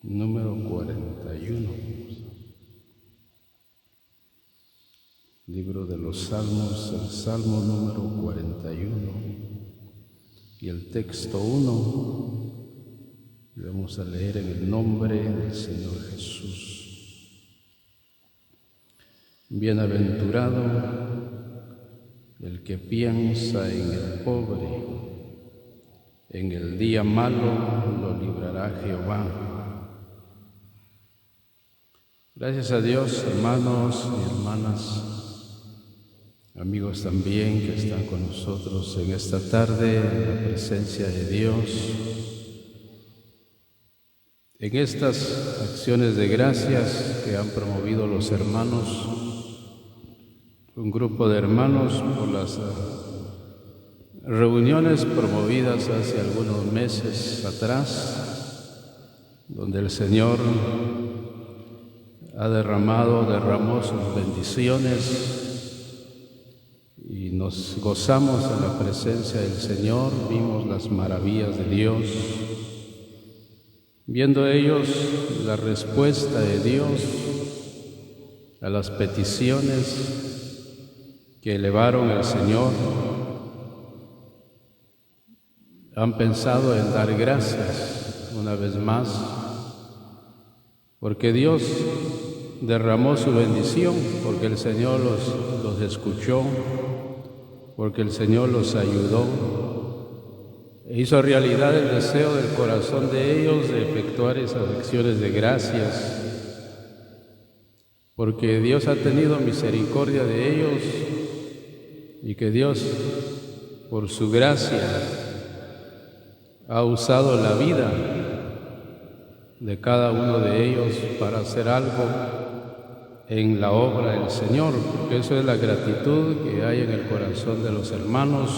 número 41. Libro de los Salmos, el Salmo número 41 y el texto 1. Vamos a leer en el nombre del Señor Jesús. Bienaventurado el que piensa en el pobre, en el día malo lo librará Jehová. Gracias a Dios, hermanos y hermanas, amigos también que están con nosotros en esta tarde, en la presencia de Dios. En estas acciones de gracias que han promovido los hermanos, un grupo de hermanos por las reuniones promovidas hace algunos meses atrás, donde el Señor derramó sus bendiciones y nos gozamos en la presencia del Señor, vimos las maravillas de Dios, viendo ellos la respuesta de Dios a las peticiones que elevaron al Señor. Han pensado en dar gracias una vez más, porque Dios derramó su bendición, porque el Señor los escuchó, porque el Señor los ayudó e hizo realidad el deseo del corazón de ellos de efectuar esas acciones de gracias, porque Dios ha tenido misericordia de ellos y que Dios, por su gracia, ha usado la vida de cada uno de ellos para hacer algo en la obra del Señor, porque eso es la gratitud que hay en el corazón de los hermanos,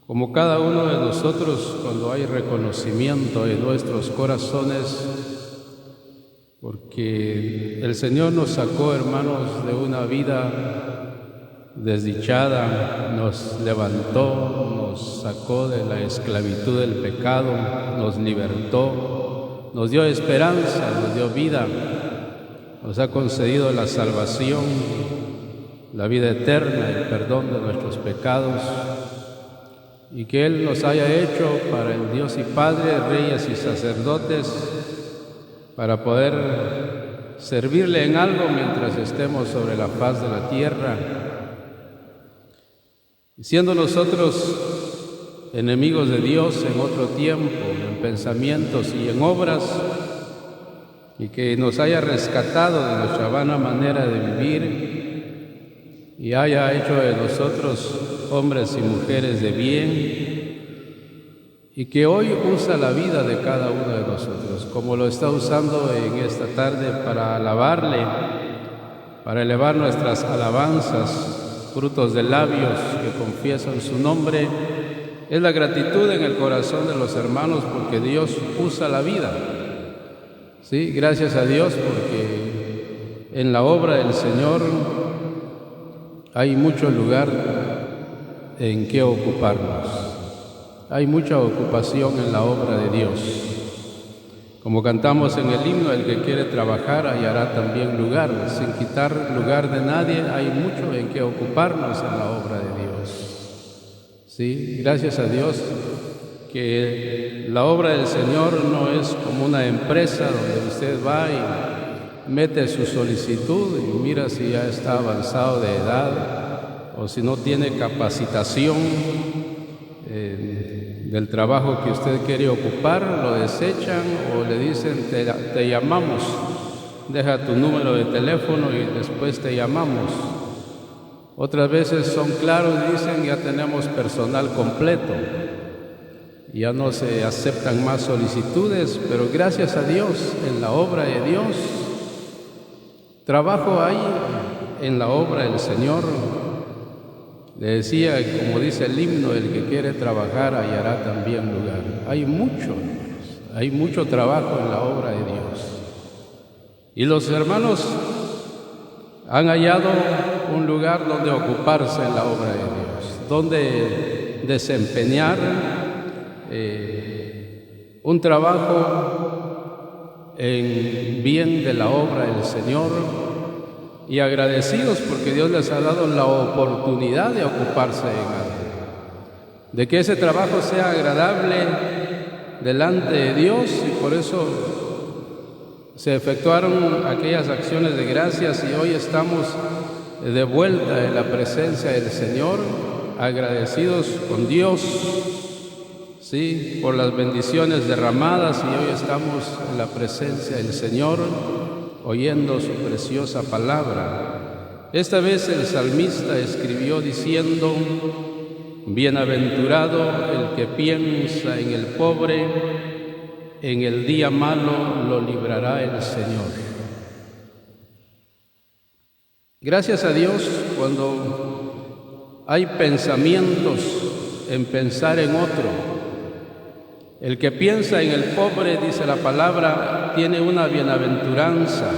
como cada uno de nosotros cuando hay reconocimiento en nuestros corazones, porque el Señor nos sacó, hermanos, de una vida desdichada, nos levantó, nos sacó de la esclavitud del pecado, nos libertó, nos dio esperanza, nos dio vida, nos ha concedido la salvación, la vida eterna, el perdón de nuestros pecados, y que Él nos haya hecho para el Dios y Padre, reyes y sacerdotes, para poder servirle en algo mientras estemos sobre la faz de la tierra. Siendo nosotros enemigos de Dios en otro tiempo, en pensamientos y en obras, y que nos haya rescatado de nuestra vana manera de vivir y haya hecho de nosotros hombres y mujeres de bien, y que hoy usa la vida de cada uno de nosotros, como lo está usando en esta tarde para alabarle, para elevar nuestras alabanzas, frutos de labios que confiesan su nombre. Es la gratitud en el corazón de los hermanos porque Dios usa la vida. Sí, gracias a Dios porque en la obra del Señor hay mucho lugar en que ocuparnos. Hay mucha ocupación en la obra de Dios. Como cantamos en el himno, el que quiere trabajar hallará también lugar. Sin quitar lugar de nadie, hay mucho en que ocuparnos en la obra de Dios. Sí, gracias a Dios que la obra del Señor no es como una empresa donde usted va y mete su solicitud y mira si ya está avanzado de edad o si no tiene capacitación del trabajo que usted quiere ocupar, lo desechan o le dicen te llamamos, deja tu número de teléfono y después te llamamos. Otras veces son claros y dicen ya tenemos personal completo, ya no se aceptan más solicitudes, pero gracias a Dios, en la obra de Dios, trabajo hay en la obra del Señor. Le decía, como dice el himno, el que quiere trabajar hallará también lugar. Hay mucho trabajo en la obra de Dios. Y los hermanos han hallado un lugar donde ocuparse en la obra de Dios, donde desempeñar un trabajo en bien de la obra del Señor y agradecidos porque Dios les ha dado la oportunidad de ocuparse en algo, de que ese trabajo sea agradable delante de Dios, y por eso se efectuaron aquellas acciones de gracias y hoy estamos de vuelta en la presencia del Señor, agradecidos con Dios, sí, por las bendiciones derramadas, y hoy estamos en la presencia del Señor oyendo su preciosa palabra. Esta vez el salmista escribió diciendo: bienaventurado el que piensa en el pobre, en el día malo lo librará el Señor. Gracias a Dios cuando hay pensamientos en pensar en otro. El que piensa en el pobre, dice la palabra, tiene una bienaventuranza,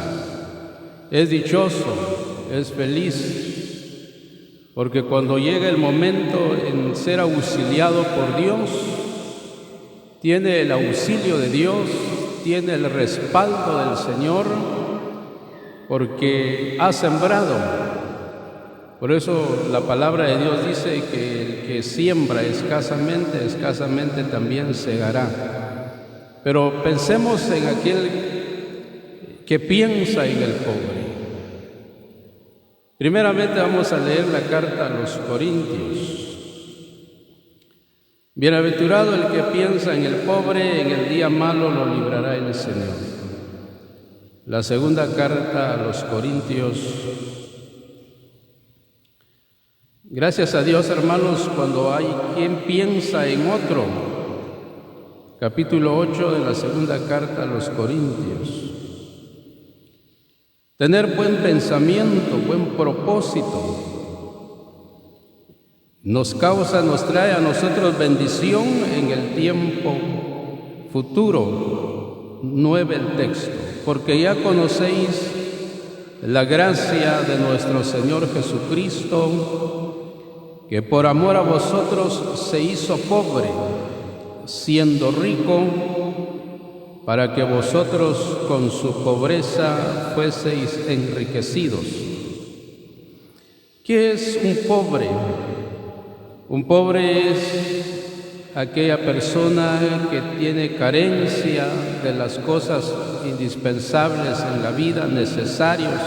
es dichoso, es feliz, porque cuando llega el momento en ser auxiliado por Dios, tiene el auxilio de Dios, tiene el respaldo del Señor, porque ha sembrado. Por eso la palabra de Dios dice que el que siembra escasamente, escasamente también segará. Pero pensemos en aquel que piensa en el pobre. Primeramente vamos a leer la carta a los Corintios. Bienaventurado el que piensa en el pobre, en el día malo lo librará el Señor. La segunda carta a los Corintios. Gracias a Dios, hermanos, cuando hay quien piensa en otro. Capítulo 8 de la segunda carta a los Corintios. Tener buen pensamiento, buen propósito, nos trae a nosotros bendición en el tiempo futuro. 9 el texto. Porque ya conocéis la gracia de nuestro Señor Jesucristo, que por amor a vosotros se hizo pobre, siendo rico, para que vosotros con su pobreza fueseis enriquecidos. ¿Qué es un pobre? Un pobre es aquella persona que tiene carencia de las cosas indispensables en la vida, necesarios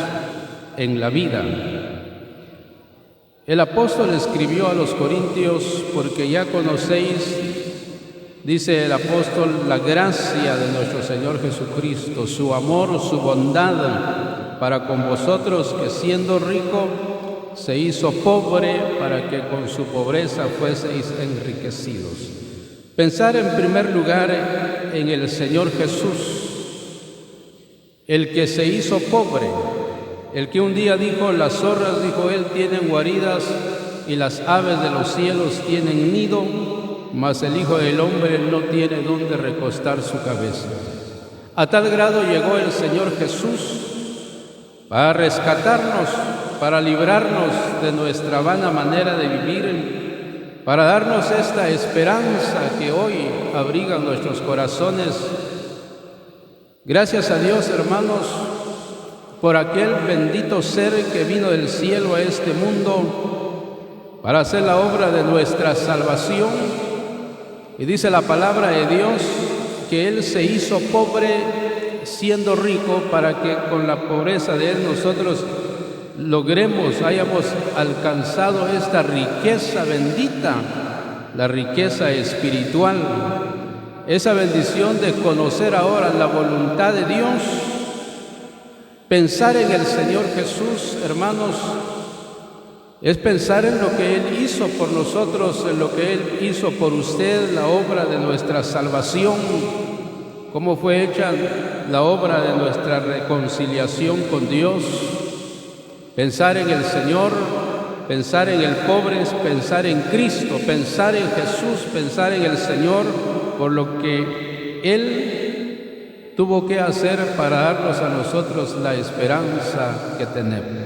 en la vida. El apóstol escribió a los Corintios: porque ya conocéis, dice el apóstol, la gracia de nuestro Señor Jesucristo, su amor, su bondad para con vosotros, que siendo rico se hizo pobre para que con su pobreza fueseis enriquecidos. Pensar en primer lugar en el Señor Jesús, el que se hizo pobre, el que un día dijo: las zorras, dijo él, tienen guaridas y las aves de los cielos tienen nido, mas el Hijo del Hombre no tiene dónde recostar su cabeza. A tal grado llegó el Señor Jesús para rescatarnos, para librarnos de nuestra vana manera de vivir, para darnos esta esperanza que hoy abriga nuestros corazones. Gracias a Dios, hermanos, por aquel bendito ser que vino del cielo a este mundo para hacer la obra de nuestra salvación. Y dice la palabra de Dios que Él se hizo pobre siendo rico, para que con la pobreza de Él nosotros hayamos alcanzado esta riqueza bendita, la riqueza espiritual, esa bendición de conocer ahora la voluntad de Dios. Pensar en el Señor Jesús, hermanos, es pensar en lo que Él hizo por nosotros, en lo que Él hizo por usted, la obra de nuestra salvación, cómo fue hecha la obra de nuestra reconciliación con Dios. Pensar en el Señor, pensar en el pobre, es pensar en Cristo, pensar en Jesús, pensar en el Señor, por lo que Él tuvo que hacer para darnos a nosotros la esperanza que tenemos.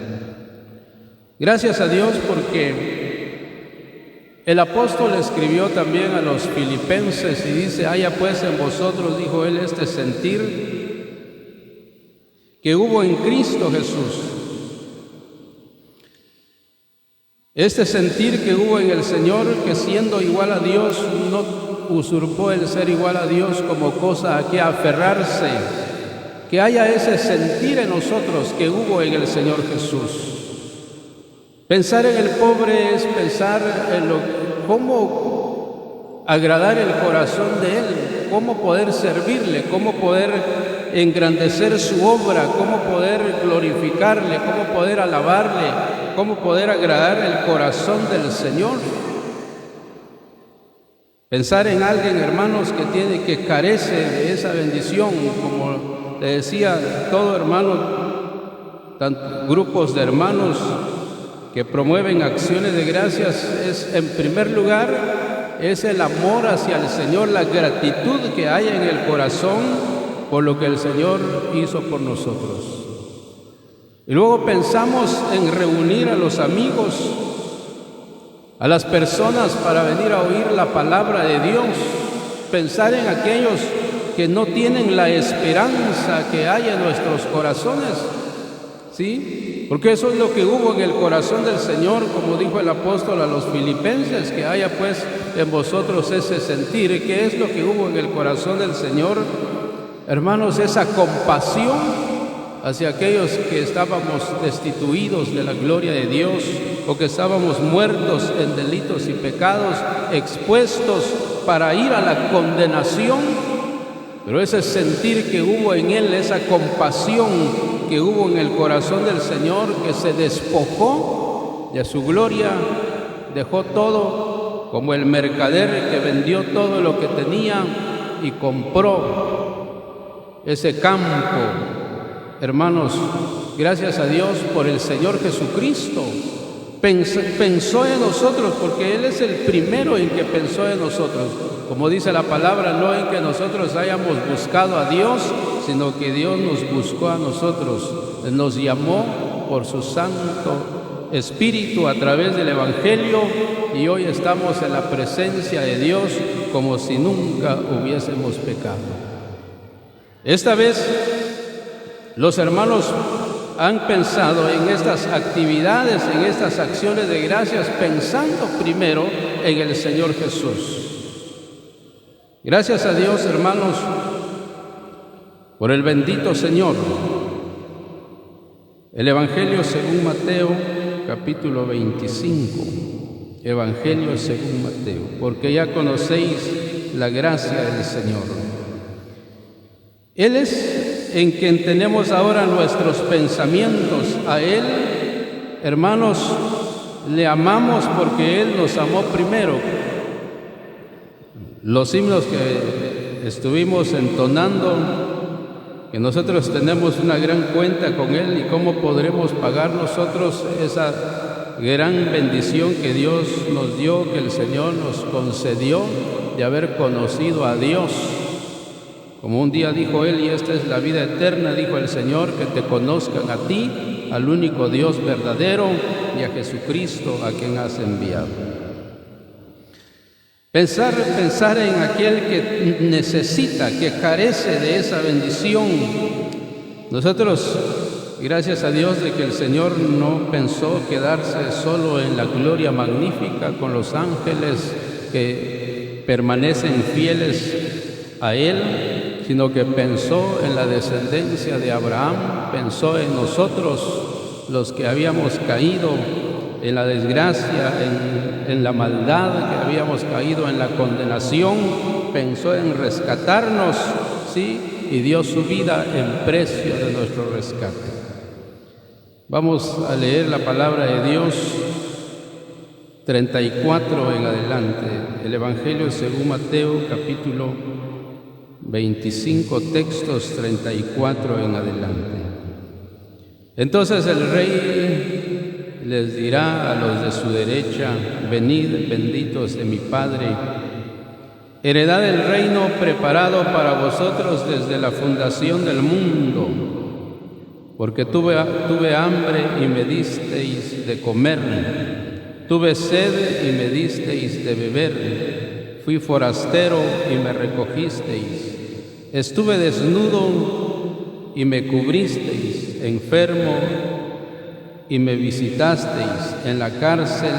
Gracias a Dios, porque el apóstol escribió también a los filipenses y dice: haya pues en vosotros, dijo él, este sentir que hubo en Cristo Jesús. Este sentir que hubo en el Señor, que siendo igual a Dios, no usurpó el ser igual a Dios como cosa a que aferrarse, que haya ese sentir en nosotros que hubo en el Señor Jesús. Pensar en el pobre es pensar en cómo agradar el corazón de Él, cómo poder servirle, cómo poder engrandecer su obra, cómo poder glorificarle, cómo poder alabarle, cómo poder agradar el corazón del Señor. Pensar en alguien, hermanos, que carece de esa bendición, como le decía, todo hermano, grupos de hermanos que promueven acciones de gracias, es en primer lugar, es el amor hacia el Señor, la gratitud que hay en el corazón por lo que el Señor hizo por nosotros. Y luego pensamos en reunir a los amigos, a las personas para venir a oír la palabra de Dios, pensar en aquellos que no tienen la esperanza que hay en nuestros corazones, ¿sí? Porque eso es lo que hubo en el corazón del Señor, como dijo el apóstol a los filipenses, que haya pues en vosotros ese sentir. ¿Qué es lo que hubo en el corazón del Señor? Hermanos, esa compasión hacia aquellos que estábamos destituidos de la gloria de Dios, o que estábamos muertos en delitos y pecados, expuestos para ir a la condenación. Pero ese sentir que hubo en Él, esa compasión que hubo en el corazón del Señor, que se despojó de su gloria, dejó todo, como el mercader que vendió todo lo que tenía y compró ese campo. Hermanos, gracias a Dios por el Señor Jesucristo. Pensó en nosotros, porque Él es el primero en que pensó en nosotros. Como dice la palabra, no en que nosotros hayamos buscado a Dios, sino que Dios nos buscó a nosotros. Él nos llamó por su Santo Espíritu a través del Evangelio, y hoy estamos en la presencia de Dios como si nunca hubiésemos pecado. Esta vez los hermanos han pensado en estas actividades, en estas acciones de gracias, pensando primero en el Señor Jesús. Gracias a Dios, hermanos, por el bendito Señor. El Evangelio según Mateo, capítulo 25. Evangelio según Mateo, porque ya conocéis la gracia del Señor. Él es en quien tenemos ahora nuestros pensamientos. A Él, hermanos, le amamos porque Él nos amó primero. Los himnos que estuvimos entonando, que nosotros tenemos una gran cuenta con Él, y cómo podremos pagar nosotros esa gran bendición que Dios nos dio, que el Señor nos concedió de haber conocido a Dios. Como un día dijo Él, y esta es la vida eterna, dijo el Señor, que te conozcan a ti, al único Dios verdadero, y a Jesucristo, a quien has enviado. Pensar en aquel que necesita, que carece de esa bendición. Nosotros, gracias a Dios de que el Señor no pensó quedarse solo en la gloria magnífica con los ángeles que permanecen fieles a Él, sino que pensó en la descendencia de Abraham, pensó en nosotros, los que habíamos caído en la desgracia, en la maldad, que habíamos caído en la condenación, pensó en rescatarnos, ¿sí? Y dio su vida en precio de nuestro rescate. Vamos a leer la palabra de Dios 34 en adelante, el Evangelio según Mateo, capítulo 25, textos 34 en adelante. Entonces el rey les dirá a los de su derecha: venid, benditos de mi Padre, heredad del reino preparado para vosotros desde la fundación del mundo, porque tuve hambre y me disteis de comer, tuve sed y me disteis de beber, fui forastero y me recogisteis, estuve desnudo y me cubristeis, enfermo y me visitasteis, en la cárcel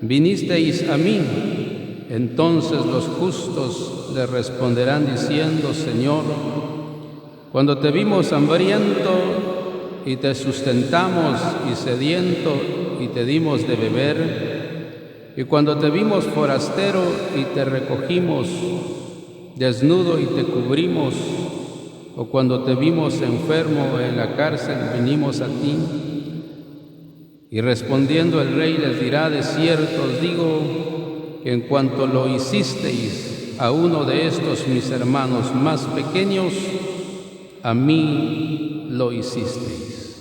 vinisteis a mí. Entonces los justos le responderán diciendo: Señor, cuando te vimos hambriento y te sustentamos, y sediento y te dimos de beber, y cuando te vimos forastero y te recogimos, desnudo y te cubrimos, o cuando te vimos enfermo en la cárcel vinimos a ti. Y respondiendo el rey les dirá: de cierto os digo que en cuanto lo hicisteis a uno de estos mis hermanos más pequeños, a mí lo hicisteis.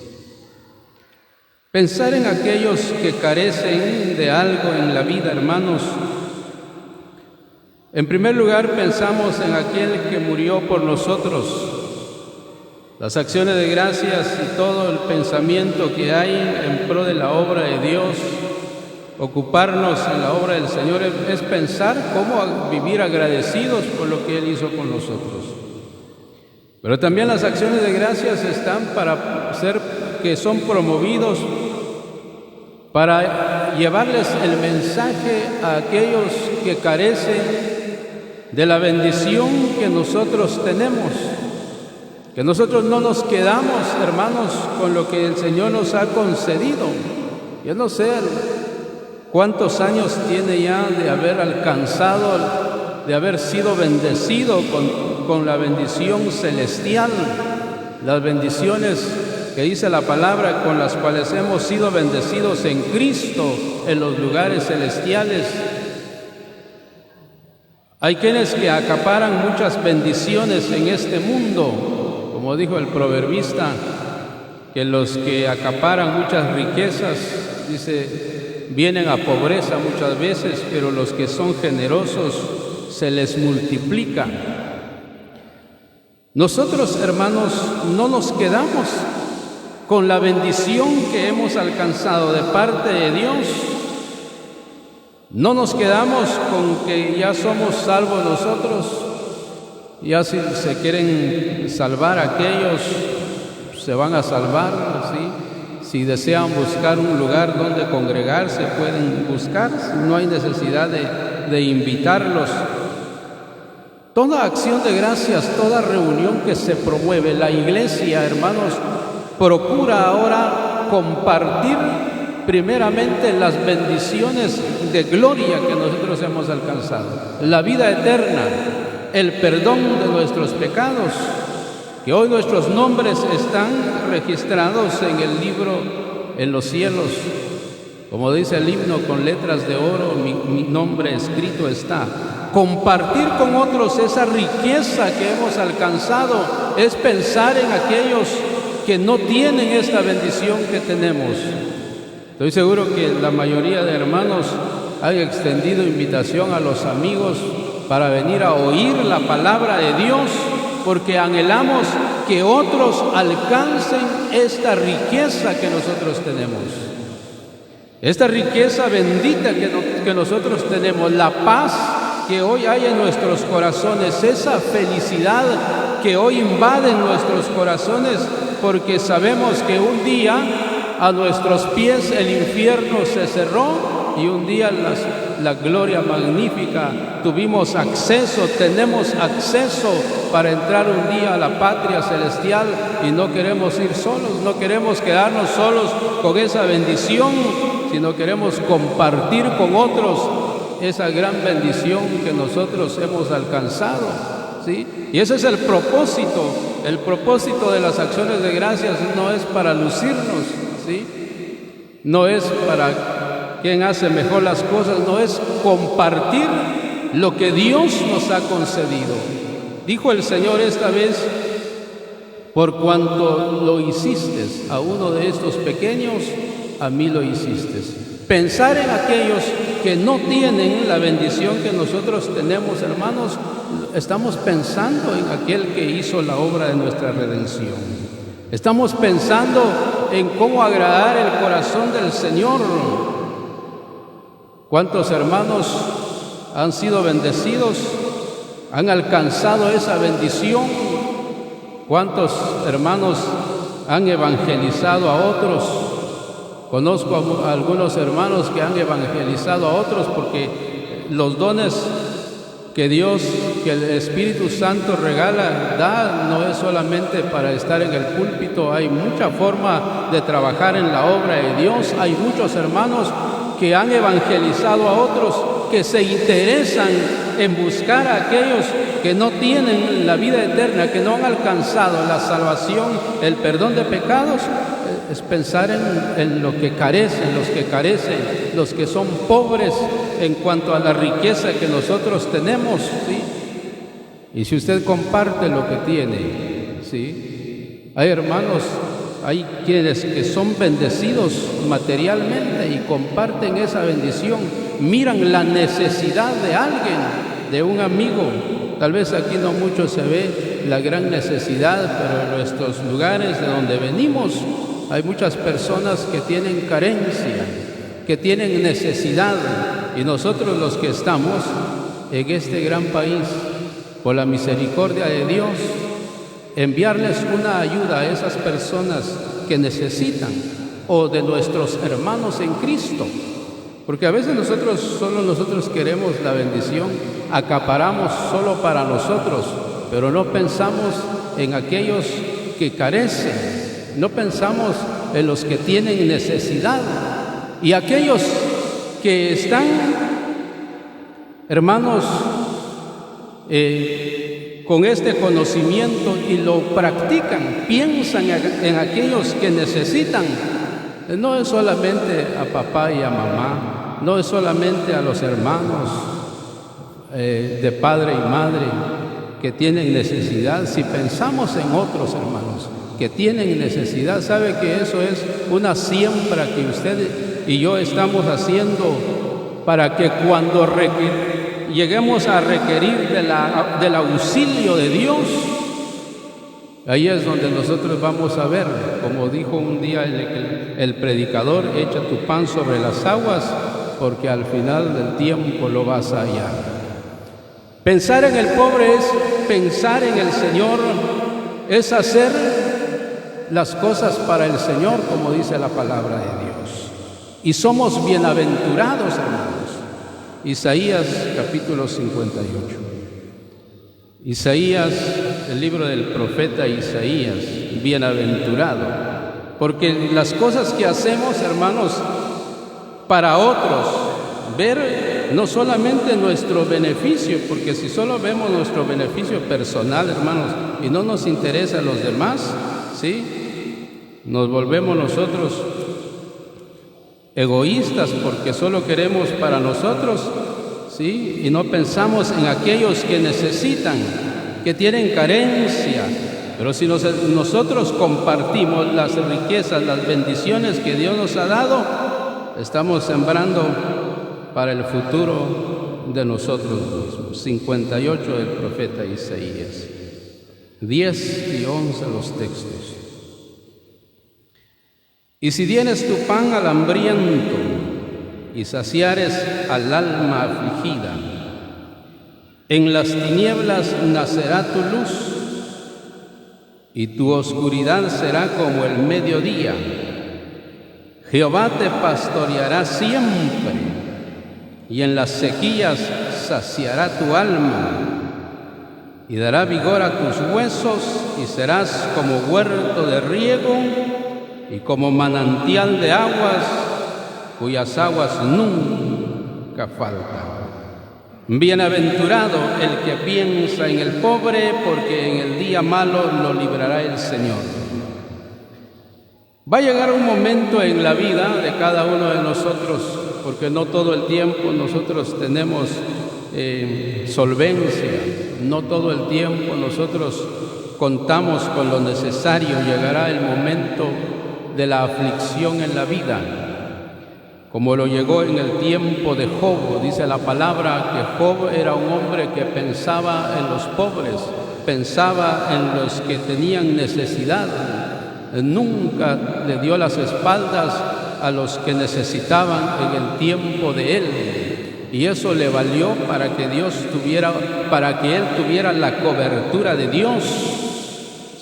Pensar en aquellos que carecen de algo en la vida, hermanos. En primer lugar, pensamos en aquel que murió por nosotros. Las acciones de gracias y todo el pensamiento que hay en pro de la obra de Dios, ocuparnos en la obra del Señor, es pensar cómo vivir agradecidos por lo que Él hizo con nosotros. Pero también las acciones de gracias están que son promovidos para llevarles el mensaje a aquellos que carecen de la bendición que nosotros tenemos. Que nosotros no nos quedamos, hermanos, con lo que el Señor nos ha concedido. Yo no sé cuántos años tiene ya de haber alcanzado, de haber sido bendecido con la bendición celestial, las bendiciones que dice la palabra, con las cuales hemos sido bendecidos en Cristo en los lugares celestiales. Hay quienes que acaparan muchas bendiciones en este mundo. Como dijo el proverbista, que los que acaparan muchas riquezas, dice, vienen a pobreza muchas veces, pero los que son generosos se les multiplica. Nosotros, hermanos, no nos quedamos con la bendición que hemos alcanzado de parte de Dios. No nos quedamos con que ya somos salvos nosotros. Ya si se quieren salvar aquellos, se van a salvar, ¿sí? Si desean buscar un lugar donde congregarse, pueden buscar, no hay necesidad de invitarlos. Toda acción de gracias, toda reunión que se promueve, la iglesia, hermanos, procura ahora compartir primeramente las bendiciones de gloria que nosotros hemos alcanzado, la vida eterna, el perdón de nuestros pecados, que hoy nuestros nombres están registrados en el libro en los cielos. Como dice el himno, con letras de oro mi nombre escrito está. Compartir con otros esa riqueza que hemos alcanzado es pensar en aquellos que no tienen esta bendición que tenemos. Estoy seguro que la mayoría de hermanos han extendido invitación a los amigos para venir a oír la palabra de Dios, porque anhelamos que otros alcancen esta riqueza que nosotros tenemos. Esta riqueza bendita que nosotros tenemos, la paz que hoy hay en nuestros corazones, esa felicidad que hoy invade nuestros corazones, porque sabemos que un día a nuestros pies el infierno se cerró y un día la gloria magnífica tuvimos acceso, tenemos acceso para entrar un día a la patria celestial, y no queremos ir solos, no queremos quedarnos solos con esa bendición, sino queremos compartir con otros esa gran bendición que nosotros hemos alcanzado, ¿sí? Y ese es el propósito de las acciones de gracias. No es para lucirnos, ¿sí? No es para quien hace mejor las cosas, no, es compartir lo que Dios nos ha concedido. Dijo el Señor esta vez: por cuanto lo hiciste a uno de estos pequeños, a mí lo hiciste. Pensar en aquellos que no tienen la bendición que nosotros tenemos, hermanos, estamos pensando en aquel que hizo la obra de nuestra redención. Estamos pensando en cómo agradar el corazón del Señor. ¿Cuántos hermanos han sido bendecidos, han alcanzado esa bendición ¿Cuántos hermanos han evangelizado a otros? Conozco a algunos hermanos que han evangelizado a otros porque los dones que Dios, que el Espíritu Santo da, no es solamente para estar en el púlpito. Hay mucha forma de trabajar en la obra de Dios. Hay muchos hermanos que han evangelizado a otros, que se interesan en buscar a aquellos que no tienen la vida eterna, que no han alcanzado la salvación, el perdón de pecados. Es pensar en lo que carecen, los que son pobres en cuanto a la riqueza que nosotros tenemos, ¿sí? Y si usted comparte lo que tiene, ¿sí? Hay hermanos, hay quienes que son bendecidos materialmente y comparten esa bendición, miran la necesidad de alguien, de un amigo. Tal vez aquí no mucho se ve la gran necesidad, pero en nuestros lugares de donde venimos hay muchas personas que tienen carencia, que tienen necesidad, y nosotros los que estamos en este gran país, por la misericordia de Dios, enviarles una ayuda a esas personas que necesitan, o de nuestros hermanos en Cristo, porque a veces solo nosotros queremos la bendición, acaparamos solo para nosotros, pero no pensamos en aquellos que carecen. No pensamos en los que tienen necesidad, y aquellos que están, hermanos, con este conocimiento y lo practican, piensan en aquellos que necesitan. No es solamente a papá y a mamá, no es solamente a los hermanos de padre y madre que tienen necesidad. Si pensamos en otros hermanos que tienen necesidad, sabe que eso es una siembra que usted y yo estamos haciendo para que cuando lleguemos a requerir del auxilio de Dios, ahí es donde nosotros vamos a ver, como dijo un día el predicador: echa tu pan sobre las aguas, porque al final del tiempo lo vas a hallar. Pensar en el pobre es pensar en el Señor, es hacer las cosas para el Señor, como dice la palabra de Dios. Y somos bienaventurados, hermanos. Isaías capítulo 58. Isaías, el libro del profeta Isaías, bienaventurado, porque las cosas que hacemos, hermanos, para otros, ver no solamente nuestro beneficio, porque si solo vemos nuestro beneficio personal, hermanos, y no nos interesa a los demás, ¿sí?, nos volvemos nosotros egoístas, porque solo queremos para nosotros, ¿sí?, y no pensamos en aquellos que necesitan, que tienen carencia. Pero si nosotros compartimos las riquezas, las bendiciones que Dios nos ha dado, estamos sembrando para el futuro de nosotros mismos. 58 del profeta Isaías, 10 y 11 los textos. Y si dienes tu pan al hambriento y saciares al alma afligida, en las tinieblas nacerá tu luz, y tu oscuridad será como el mediodía. Jehová te pastoreará siempre, y en las sequías saciará tu alma, y dará vigor a tus huesos, y serás como huerto de riego, y como manantial de aguas, cuyas aguas nunca faltan. Bienaventurado el que piensa en el pobre, porque en el día malo lo librará el Señor. Va a llegar un momento en la vida de cada uno de nosotros, porque no todo el tiempo nosotros tenemos solvencia, no todo el tiempo nosotros contamos con lo necesario. Llegará el momento de la aflicción en la vida, como lo llegó en el tiempo de Job. Dice la palabra que Job era un hombre que pensaba en los pobres, pensaba en los que tenían necesidad, nunca le dio las espaldas a los que necesitaban en el tiempo de él, y eso le valió para que él tuviera la cobertura de Dios.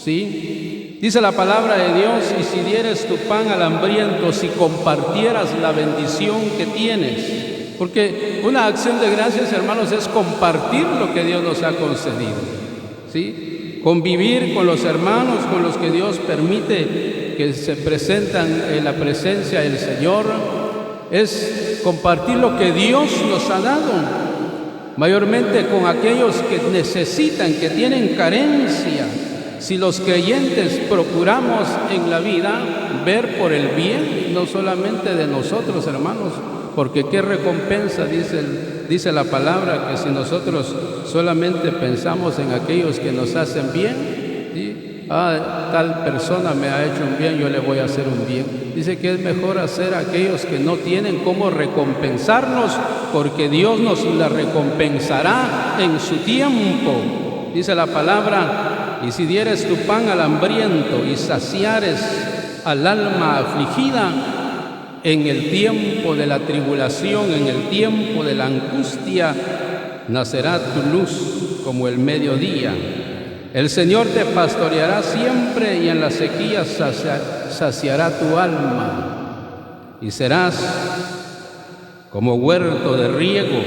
¿sí? Dice la palabra de Dios: y si dieres tu pan al hambriento, si compartieras la bendición que tienes. Porque una acción de gracias, hermanos, es compartir lo que Dios nos ha concedido, ¿sí? Convivir con los hermanos con los que Dios permite que se presentan en la presencia del Señor, es compartir lo que Dios nos ha dado, mayormente con aquellos que necesitan, que tienen carencia. Si los creyentes procuramos en la vida ver por el bien, no solamente de nosotros, hermanos, porque qué recompensa, dice la palabra, que si nosotros solamente pensamos en aquellos que nos hacen bien, ¿sí? Tal persona me ha hecho un bien, yo le voy a hacer un bien. Dice que es mejor hacer a aquellos que no tienen cómo recompensarnos, porque Dios nos la recompensará en su tiempo. Dice la palabra: y si dieres tu pan al hambriento y saciares al alma afligida, en el tiempo de la tribulación, en el tiempo de la angustia, nacerá tu luz como el mediodía. El Señor te pastoreará siempre y en la sequía saciará tu alma. Y serás como huerto de riego,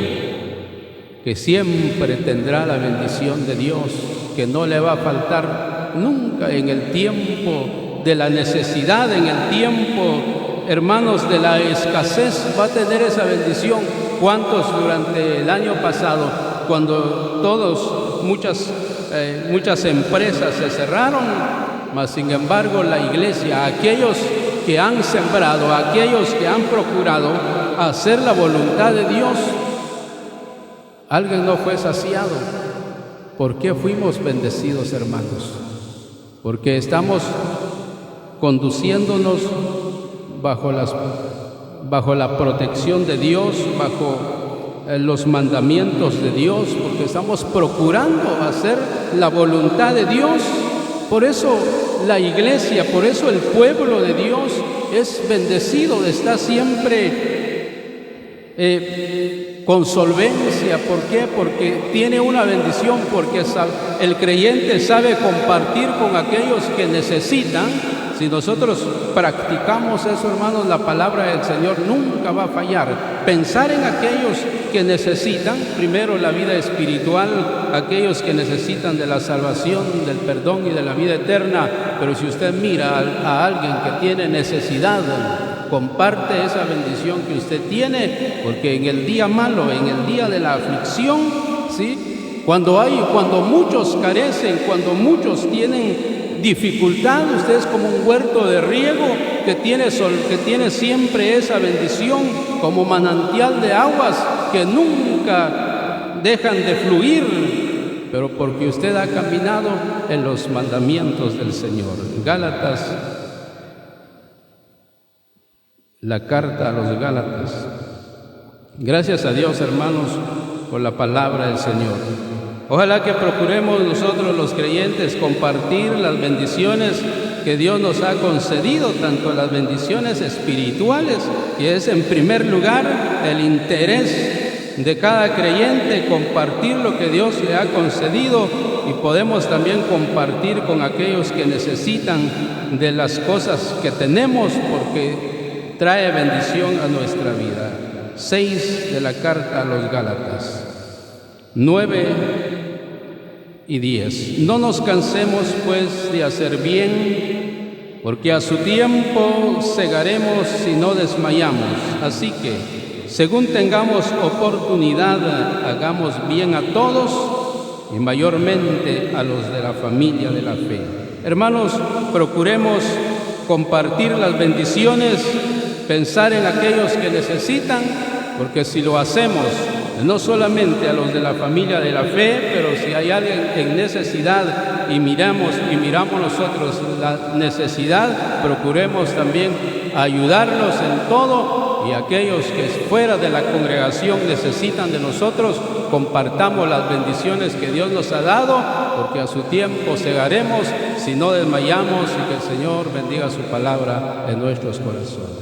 que siempre tendrá la bendición de Dios, que no le va a faltar nunca en el tiempo de la necesidad, en el tiempo, hermanos, de la escasez, va a tener esa bendición. ¿Cuántos durante el año pasado, cuando muchas empresas se cerraron, mas sin embargo la iglesia, aquellos que han sembrado, aquellos que han procurado hacer la voluntad de Dios, alguien no fue saciado? ¿Por qué fuimos bendecidos, hermanos? Porque estamos conduciéndonos bajo la protección de Dios, bajo los mandamientos de Dios, porque estamos procurando hacer la voluntad de Dios. Por eso la iglesia, por eso el pueblo de Dios es bendecido, está siempre con solvencia. ¿Por qué? Porque tiene una bendición, porque el creyente sabe compartir con aquellos que necesitan. Si nosotros practicamos eso, hermanos, la palabra del Señor nunca va a fallar. Pensar en aquellos que necesitan, primero la vida espiritual, aquellos que necesitan de la salvación, del perdón y de la vida eterna. Pero si usted mira a alguien que tiene necesidad, comparte esa bendición que usted tiene, porque en el día malo, en el día de la aflicción, ¿sí? Cuando muchos carecen, cuando muchos tienen dificultad, usted es como un huerto de riego que tiene siempre esa bendición, como manantial de aguas que nunca dejan de fluir, pero porque usted ha caminado en los mandamientos del Señor. Gálatas, la carta a los Gálatas. Gracias a Dios, hermanos, por la palabra del Señor. Ojalá que procuremos nosotros los creyentes compartir las bendiciones que Dios nos ha concedido, tanto las bendiciones espirituales, que es en primer lugar el interés de cada creyente, compartir lo que Dios le ha concedido, y podemos también compartir con aquellos que necesitan de las cosas que tenemos, porque trae bendición a nuestra vida. 6 de la carta a los Gálatas, 9 y 10. No nos cansemos pues de hacer bien, porque a su tiempo segaremos si no desmayamos. Así que, según tengamos oportunidad, hagamos bien a todos, y mayormente a los de la familia de la fe. Hermanos, procuremos compartir las bendiciones, pensar en aquellos que necesitan, porque si lo hacemos, no solamente a los de la familia de la fe, pero si hay alguien en necesidad y miramos nosotros la necesidad, procuremos también ayudarlos en todo, y aquellos que fuera de la congregación necesitan de nosotros, compartamos las bendiciones que Dios nos ha dado, porque a su tiempo segaremos si no desmayamos, y que el Señor bendiga su palabra en nuestros corazones.